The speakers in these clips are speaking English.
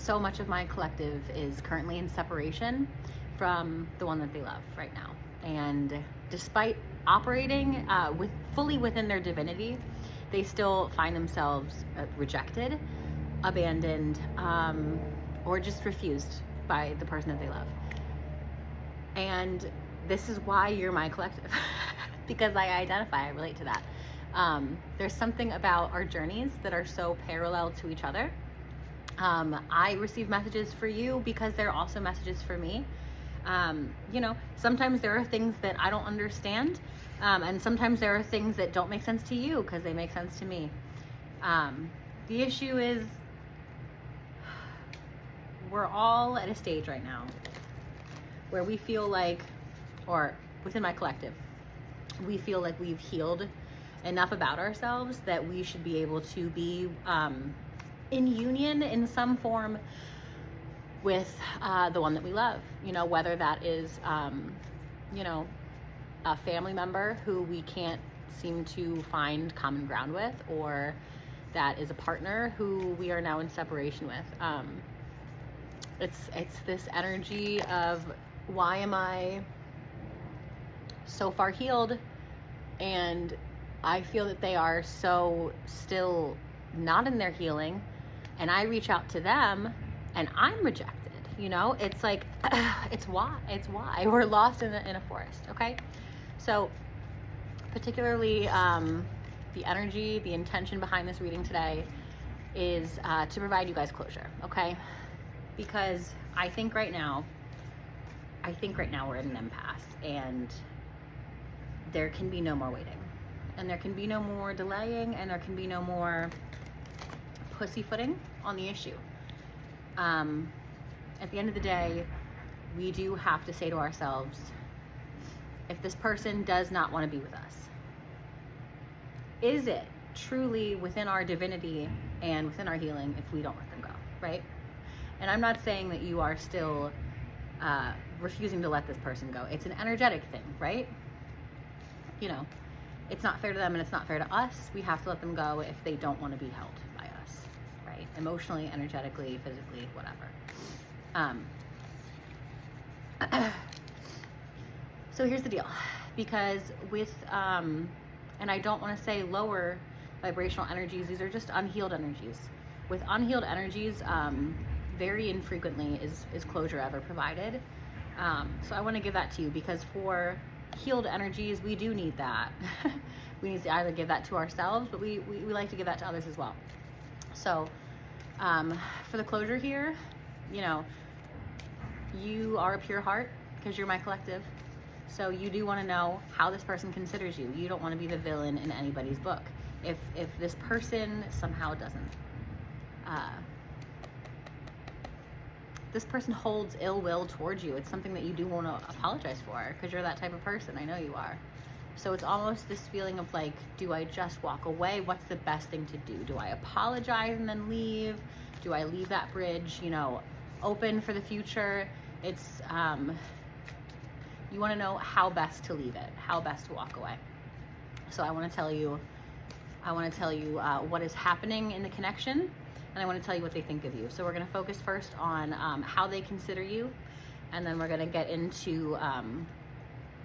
so much of my collective is currently in separation from the one that they love right now. And despite operating fully within their divinity, they still find themselves rejected, abandoned, or just refused by the person that they love. And this is why you're my collective, because I relate to that. There's something about our journeys that are so parallel to each other. I receive messages for you because they're also messages for me. Sometimes there are things that I don't understand, and sometimes there are things that don't make sense to you because they make sense to me. The issue is we're all at a stage right now where we feel like, or within my collective, we feel like we've healed enough about ourselves that we should be able to be in union in some form with the one that we love, whether that is, a family member who we can't seem to find common ground with, or that is a partner who we are now in separation with. It's this energy of, why am I so far healed and I feel that they are so still not in their healing, and I reach out to them and I'm rejected. It's like, it's why we're lost in a forest. Okay. So particularly, the energy, the intention behind this reading today is to provide you guys closure. Okay. Because I think right now we're in an impasse, and there can be no more waiting, and there can be no more delaying, and there can be no more pussyfooting on the issue. At the end of the day, we do have to say to ourselves, if this person does not want to be with us, is it truly within our divinity and within our healing if we don't let them go, right? And I'm not saying that you are still refusing to let this person go. It's an energetic thing, right? It's not fair to them and it's not fair to us. We have to let them go if they don't want to be held by us, right? Emotionally, energetically, physically, whatever. So here's the deal, because with, and I don't want to say lower vibrational energies, these are just unhealed energies. With unhealed energies, very infrequently is closure ever provided. So I want to give that to you, because for healed energies, we do need that. We need to either give that to ourselves, but we like to give that to others as well. So for the closure here, you are a pure heart because you're my collective. So you do want to know how this person considers you. You don't want to be the villain in anybody's book. If this person somehow doesn't, this person holds ill will towards you, it's something that you do want to apologize for, because you're that type of person. I know you are. So it's almost this feeling of like, do I just walk away? What's the best thing to do? Do I apologize and then leave? Do I leave that bridge, open for the future? It's, you want to know how best to leave it, how best to walk away. So I want to tell you what is happening in the connection, and I want to tell you what they think of you. So we're going to focus first on how they consider you, and then we're going to get into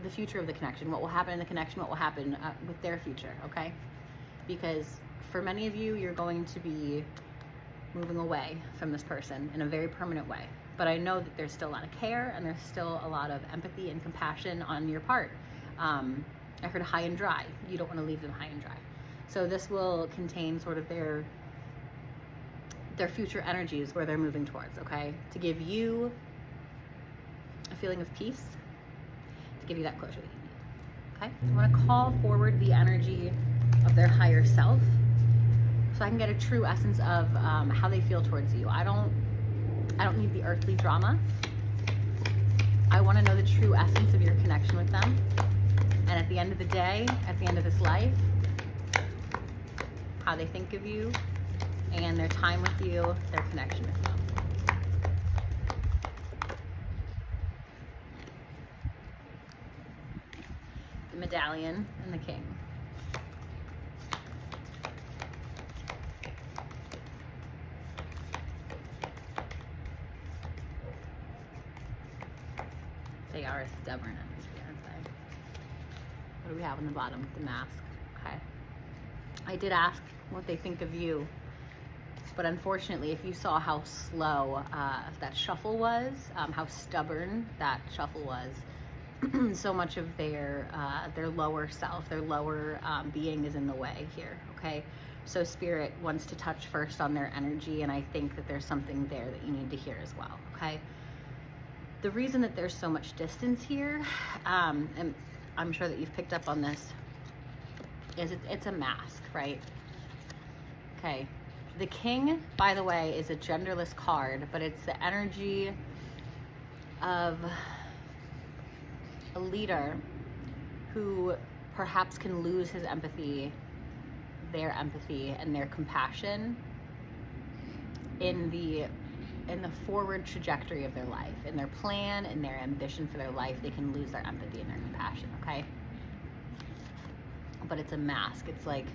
the future of the connection, what will happen in the connection, what will happen with their future, okay? Because for many of you, you're going to be moving away from this person in a very permanent way. But I know that there's still a lot of care, and there's still a lot of empathy and compassion on your part. I heard high and dry. You don't want to leave them high and dry. So this will contain sort of their future energies, where they're moving towards, okay? To give you a feeling of peace, to give you that closure that you need, okay? I want to call forward the energy of their higher self, so I can get a true essence of how they feel towards you. I don't need the earthly drama. I want to know the true essence of your connection with them. And at the end of the day, at the end of this life, how they think of you and their time with you, their connection with you. The medallion and the king. They are a stubborn energy, aren't they? What do we have on the bottom? The mask. Okay. I did ask what they think of you, but unfortunately, if you saw how slow that shuffle was, how stubborn that shuffle was, so much of their lower self, their lower being is in the way here, okay? So Spirit wants to touch first on their energy, and I think that there's something there that you need to hear as well, okay? The reason that there's so much distance here, and I'm sure that you've picked up on this, is it's a mask, right? Okay. The King, by the way, is a genderless card, but it's the energy of a leader who perhaps can lose his empathy, their empathy and their compassion in the forward trajectory of their life, in their plan and their ambition for their life. They can lose their empathy and their compassion, okay? But it's a mask. It's like,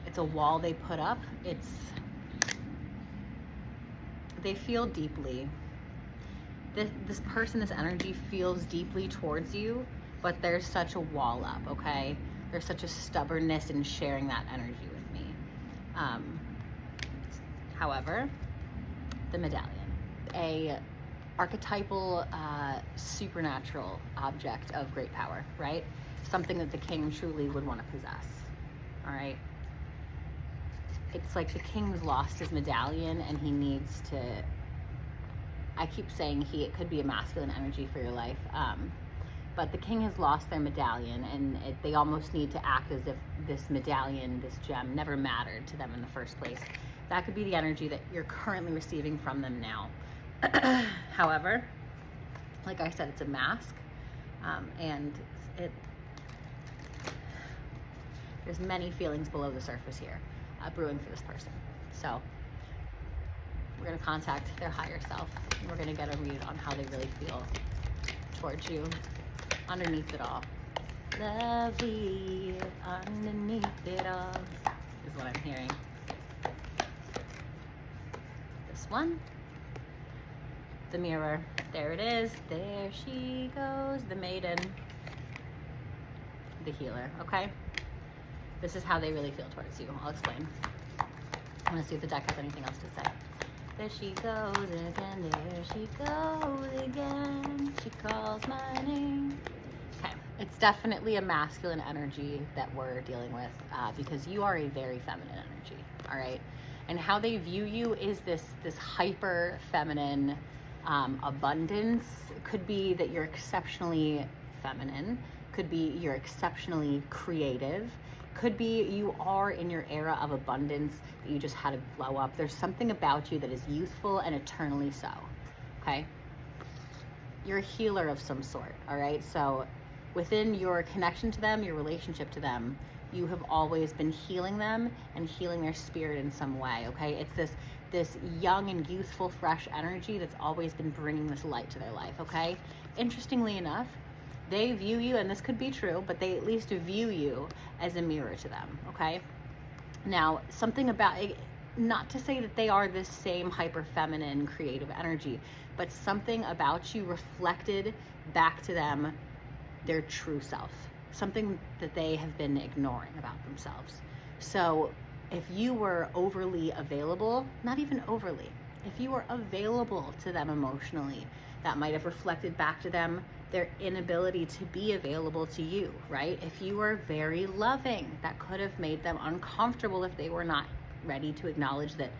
it's a wall they put up. They feel deeply. This person, this energy feels deeply towards you, but there's such a wall up, okay? There's such a stubbornness in sharing that energy with me. However, the medallion, a archetypal, supernatural object of great power, right? Something that the King truly would want to possess, all right? It's like the King's lost his medallion and he needs to, I keep saying it could be a masculine energy for your life, but the King has lost their medallion, and they almost need to act as if this medallion, this gem, never mattered to them in the first place. That could be the energy that you're currently receiving from them now. However, like I said, it's a mask, and there's many feelings below the surface here, brewing for this person. So we're going to contact their higher self, and we're going to get a read on how they really feel towards you underneath it all. Lovely underneath it all is what I'm hearing. This one, the mirror, there it is, there she goes, the maiden, the healer, okay? This is how they really feel towards you. I'll explain. I'm gonna see if the deck has anything else to say. There she goes again, there she goes again, she calls my name. Okay, it's definitely a masculine energy that we're dealing with, because you are a very feminine energy, all right? And how they view you is this hyper feminine abundance. It could be that you're exceptionally feminine, could be you're exceptionally creative, could be you are in your era of abundance that you just had to glow up. There's something about you that is youthful and eternally so, okay? You're a healer of some sort, all right? So within your connection to them, your relationship to them, you have always been healing them and healing their spirit in some way, okay? It's this young and youthful, fresh energy that's always been bringing this light to their life, okay? Interestingly enough, they view you, and this could be true, but they at least view you as a mirror to them, okay? Now, something about it, not to say that they are this same hyper feminine creative energy, but something about you reflected back to them their true self, something that they have been ignoring about themselves. So if you were overly available, not even overly, if you were available to them emotionally, that might have reflected back to them their inability to be available to you, right? If you were very loving, that could have made them uncomfortable if they were not ready to acknowledge that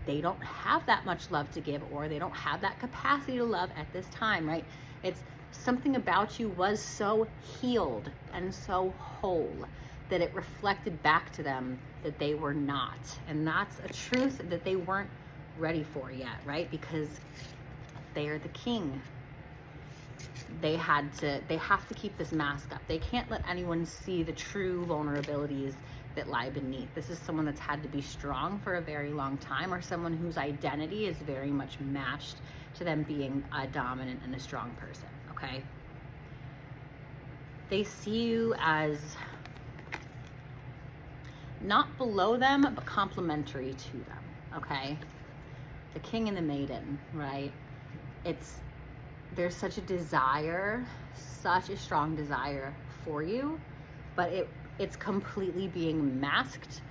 they don't have that much love to give, or they don't have that capacity to love at this time, right? It's something about you was so healed and so whole that it reflected back to them that they were not. And that's a truth that they weren't ready for yet, right? Because they are the king. They have to keep this mask up. They can't let anyone see the true vulnerabilities that lie beneath. This is someone that's had to be strong for a very long time, or someone whose identity is very much matched to them being a dominant and a strong person, okay? They see you as not below them, but complementary to them, okay? The king and the maiden, right? It's there's such a desire, such a strong desire for you, but it's completely being masked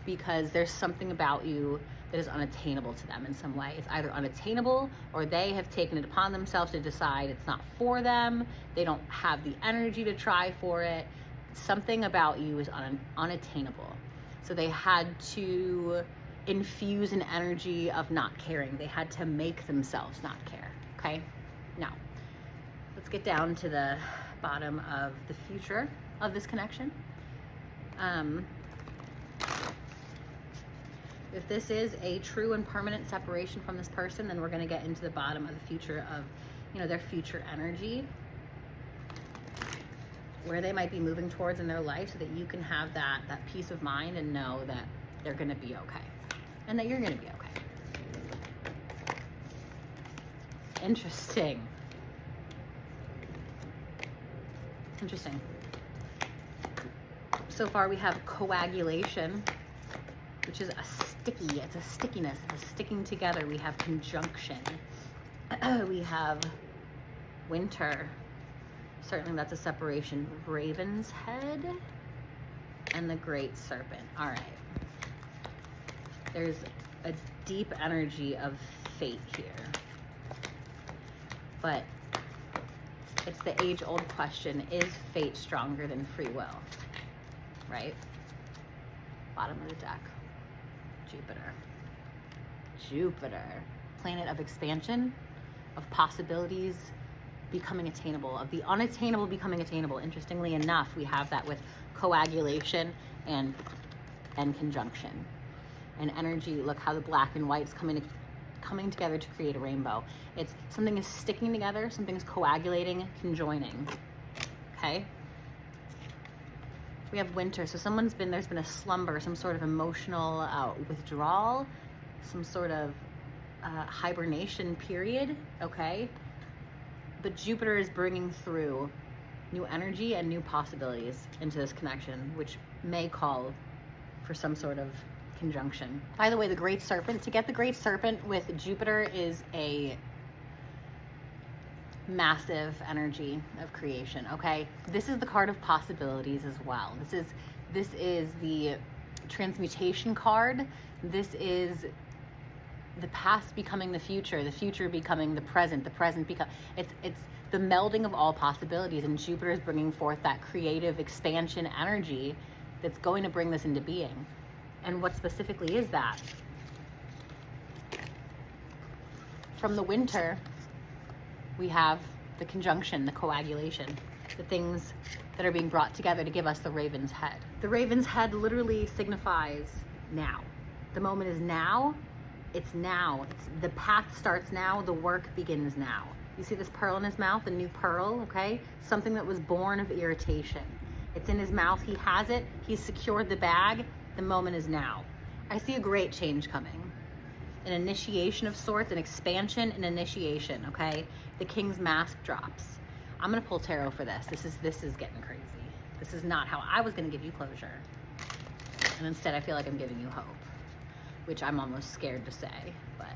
because there's something about you that is unattainable to them in some way. It's either unattainable or they have taken it upon themselves to decide it's not for them. They don't have the energy to try for it. Something about you is unattainable. So they had to infuse an energy of not caring. They had to make themselves not care, okay? Now, let's get down to the bottom of the future of this connection. If this is a true and permanent separation from this person, then we're going to get into the bottom of the future of, their future energy, where they might be moving towards in their life, so that you can have that peace of mind and know that they're going to be okay and that you're going to be okay. Interesting. So far we have coagulation, which is it's a stickiness, it's a sticking together. We have conjunction. We have winter. Certainly that's a separation. Raven's head and the great serpent. All right. There's a deep energy of fate here. But it's the age-old question, is fate stronger than free will? Right? Bottom of the deck. Jupiter, planet of expansion, of possibilities becoming attainable, of the unattainable becoming attainable. Interestingly enough, we have that with coagulation and conjunction. And energy, look how the black and white's coming together to create a rainbow. It's something is sticking together, something is coagulating, conjoining. Okay? We have winter, so there's been a slumber, some sort of emotional withdrawal, some sort of hibernation period, okay? But Jupiter is bringing through new energy and new possibilities into this connection, which may call for some sort of conjunction. By the way, the Great Serpent, to get the Great Serpent with Jupiter is a massive energy of creation, okay? This is the card of possibilities as well. This is the transmutation card. This is the past becoming the future becoming the present it's the melding of all possibilities, and Jupiter is bringing forth that creative expansion energy that's going to bring this into being. And what specifically is that? From the winter, we have the conjunction, the coagulation, the things that are being brought together to give us the raven's head. The raven's head literally signifies now. The moment is now. It's now. The path starts now. The work begins now. You see this pearl in his mouth, a new pearl, okay? Something that was born of irritation. It's in his mouth. He has it. He's secured the bag. The moment is now. I see a great change coming. An initiation of sorts, an expansion, an initiation, okay? The King's Mask drops. I'm gonna pull tarot for this. This is getting crazy. This is not how I was gonna give you closure. And instead I feel like I'm giving you hope, which I'm almost scared to say, but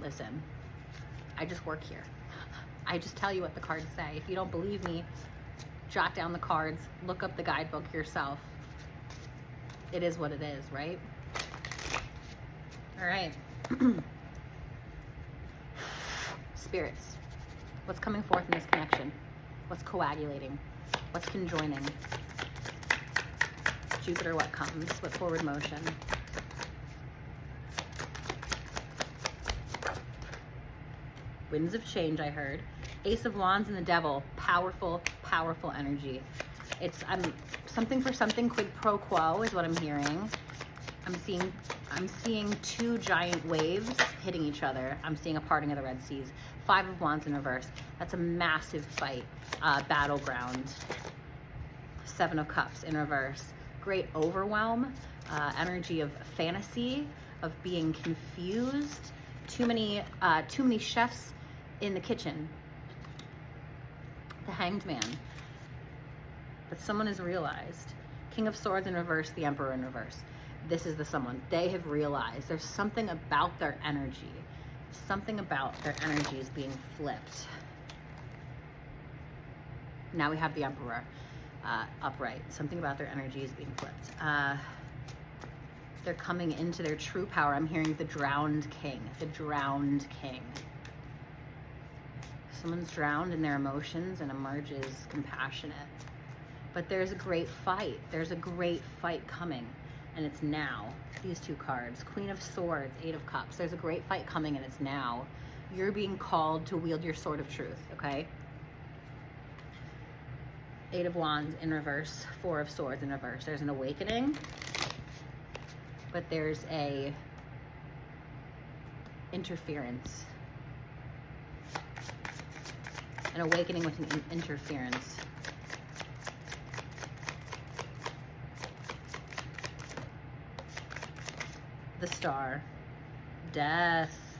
listen, I just work here. I just tell you what the cards say. If you don't believe me, jot down the cards, look up the guidebook yourself. It is what it is, right? All right. Spirits, what's coming forth in this connection? What's coagulating? What's conjoining? Jupiter, what comes? What forward motion? Winds of change, I heard. Ace of Wands and the Devil. Powerful, powerful energy. It's something for something, quid pro quo is what I'm hearing. I'm seeing two giant waves hitting each other. I'm seeing a parting of the Red Seas. 5 of Wands in reverse. That's a massive fight. Battleground. 7 of Cups in reverse. Great overwhelm. Energy of fantasy, of being confused. Too many chefs in the kitchen. The Hanged Man. But someone has realized. King of Swords in reverse, the Emperor in reverse. This is the someone. They have realized there's something about their energy Something about their energies being flipped. Now we have the Emperor upright. Something about their energies being flipped. They're coming into their true power. I'm hearing the drowned king. The drowned king. Someone's drowned in their emotions and emerges compassionate. But there's a great fight. There's a great fight coming. And it's now. These two cards. Queen of Swords, Eight of Cups. There's a great fight coming and it's now. You're being called to wield your sword of truth, okay? Eight of Wands in reverse. Four of Swords in reverse. There's an awakening. But there's a interference. An awakening with an interference. The Star. Death.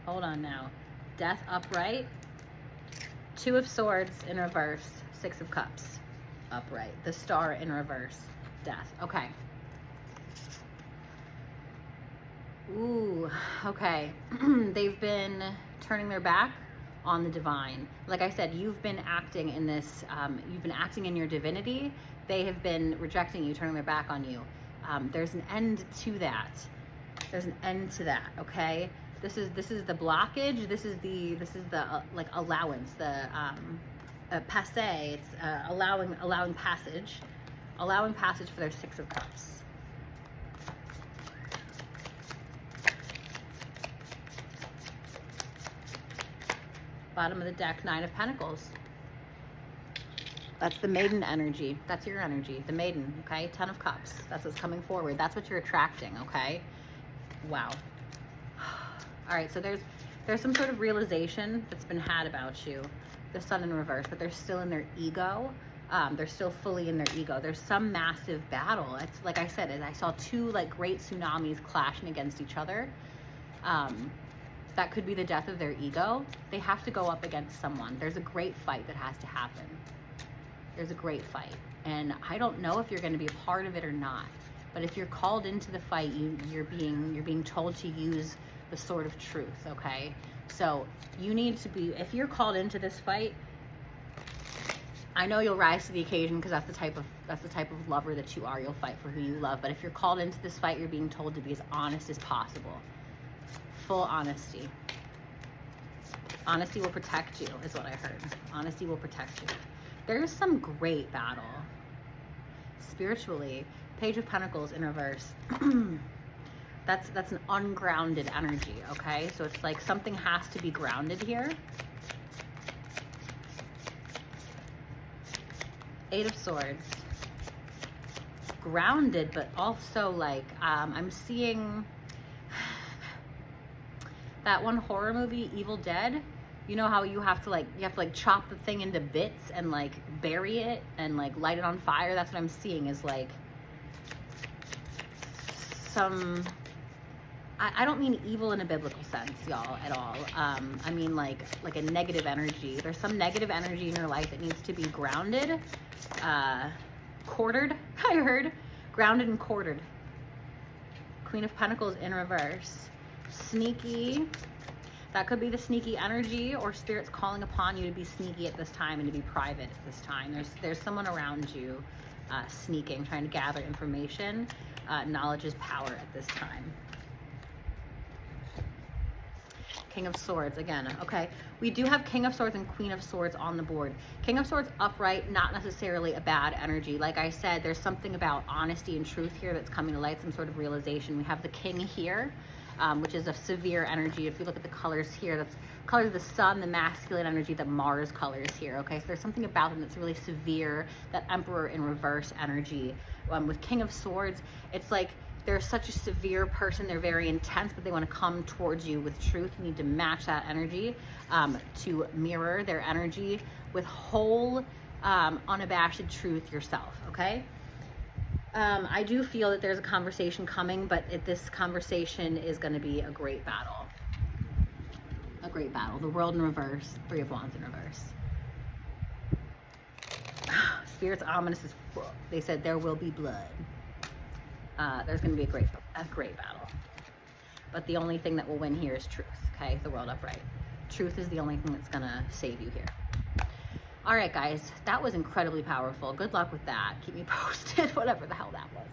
Hold on now. Death upright. Two of Swords in reverse. Six of Cups upright. The Star in reverse. Death. Okay. Ooh, okay. They've been turning their back on the divine. Like I said, you've been acting in this, you've been acting in your divinity. They have been rejecting you, turning their back on you. There's an end to that. There's an end to that, okay? This is the blockage. This is the like allowance, the passé. It's allowing passage for their Six of Cups. Bottom of the deck, Nine of Pentacles. That's the maiden energy. That's your energy, the maiden, okay? Ten of Cups. That's what's coming forward. That's what you're attracting, okay? Wow. All right, so there's some sort of realization that's been had about you. The Sun in reverse, but they're still in their ego. They're still fully in their ego. There's some massive battle. It's like I said, I saw two like great tsunamis clashing against each other. That could be the death of their ego. They have to go up against someone. There's a great fight that has to happen. There's a great fight. And I don't know if you're going to be a part of it or not. But if you're called into the fight, you're being told to use the sword of truth, okay? So you need to be, if you're called into this fight, I know you'll rise to the occasion because that's the type of lover that you are. You'll fight for who you love. But if you're called into this fight, you're being told to be as honest as possible. Full honesty. Honesty will protect you, is what I heard. Honesty will protect you. There's some great battle. Spiritually, Page of Pentacles in reverse. That's an ungrounded energy, okay? So it's like something has to be grounded here. Eight of Swords. Grounded, but also like, I'm seeing that one horror movie, Evil Dead. You know how you have to like chop the thing into bits and like bury it and like light it on fire? That's what I'm seeing is like some, I don't mean evil in a biblical sense, y'all, at all. I mean like a negative energy. There's some negative energy in your life that needs to be grounded, quartered, I heard. Grounded and quartered. Queen of Pentacles in reverse. Sneaky. That could be the sneaky energy, or spirits calling upon you to be sneaky at this time and to be private at this time. There's someone around you sneaking, trying to gather information. Knowledge is power at this time. King of Swords again. Okay, we do have King of Swords and Queen of Swords on the board. King of Swords upright, not necessarily a bad energy. Like I said, there's something about honesty and truth here that's coming to light, some sort of realization. We have the King here, which is a severe energy. If you look at the colors here, that's colors of the sun, the masculine energy, the Mars colors here. Okay, so there's something about them that's really severe. That Emperor in reverse energy. With King of Swords, it's like they're such a severe person. They're very intense, but they want to come towards you with truth. You need to match that energy to mirror their energy with whole, unabashed truth yourself, okay? I do feel that there's a conversation coming, but this conversation is going to be a great battle. A great battle. The World in reverse, Three of Wands in reverse. Spirit's ominous as fuck. They said there will be blood. There's going to be a great battle. But the only thing that will win here is truth, okay? The world upright. Truth is the only thing that's gonna save you here. All right, guys, that was incredibly powerful. Good luck with that. Keep me posted, whatever the hell that was.